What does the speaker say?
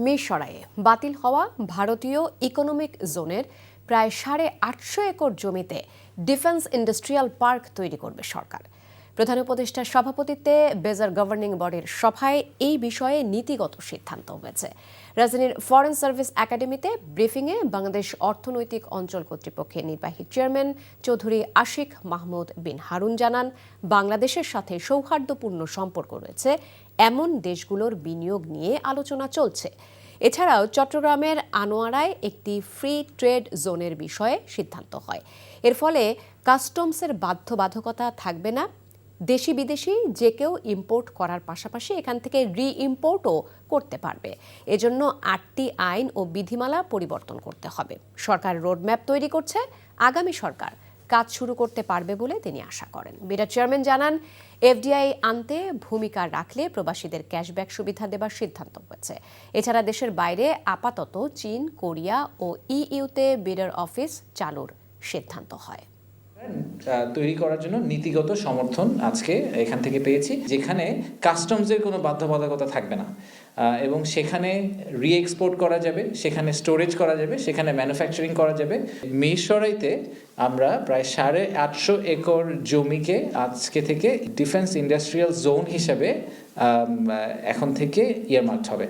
মিরসরাইয়ে বাতিল হওয়া ভারতীয় ইকোনমিক জোনের প্রায় 850 একর জমিতে ডিফেন্স ইন্ডাস্ট্রিয়াল পার্ক তৈরি করবে সরকার। প্রধান উপদেষ্টার সভাপতিত্বে বেজার গভর্নিং বডির সভায় এই বিষয়ে নীতিগত সিদ্ধান্ত হয়েছে। রাজধানীর ফরেন সার্ভিস একাডেমিতে ব্রিফিংয়ে বাংলাদেশ অর্থনৈতিক অঞ্চল কর্তৃপক্ষের নির্বাহী চেয়ারম্যান চৌধুরী আশিক মাহমুদ বিন হারুন জানান, বাংলাদেশের সাথে সৌহার্দ্যপূর্ণ সম্পর্ক রয়েছে এমন দেশগুলোর বিনিয়োগ নিয়ে আলোচনা চলছে। এছাড়াও চট্টগ্রামের আনোয়ারায় একটি ফ্রি ট্রেড জোনের বিষয়ে সিদ্ধান্ত হয়। এর ফলে কাস্টমসের বাধ্যবাধকতা থাকবে না। দেশি বিদেশি যে কেউ ইম্পোর্ট করার পাশাপাশি এখান থেকে রি-ইম্পোর্টও করতে পারবে। এজন্য 8টি আইন ও বিধিমালা পরিবর্তন করতে হবে। সরকার রোডম্যাপ তৈরি করছে, আগামী সরকার কাজ শুরু করতে পারবে বলে তিনি আশা করেন। বিডা চেয়ারম্যান জানান, এফডিআই আনতে ভূমিকা রাখলে প্রবাসীদের ক্যাশব্যাক সুবিধা দেবার সিদ্ধান্ত হয়েছে। এছাড়া দেশের বাইরে আপাতত চীন, কোরিয়া ও ইইউতে বিডার অফিস চালুর সিদ্ধান্ত হয়। তৈরি করার জন্য নীতিগত সমর্থন আজকে এখান থেকে পেয়েছি, যেখানে কাস্টমসের কোনো বাধ্যবাধকতা থাকবে না এবং সেখানে রি-এক্সপোর্ট করা যাবে, সেখানে স্টোরেজ করা যাবে, সেখানে ম্যানুফ্যাকচারিং করা যাবে। মিরসরাইতে আমরা প্রায় 850 একর জমিকে আজকে থেকে ডিফেন্স ইন্ডাস্ট্রিয়াল জোন হিসেবে এখন থেকে ইয়ারমার্কড হবে।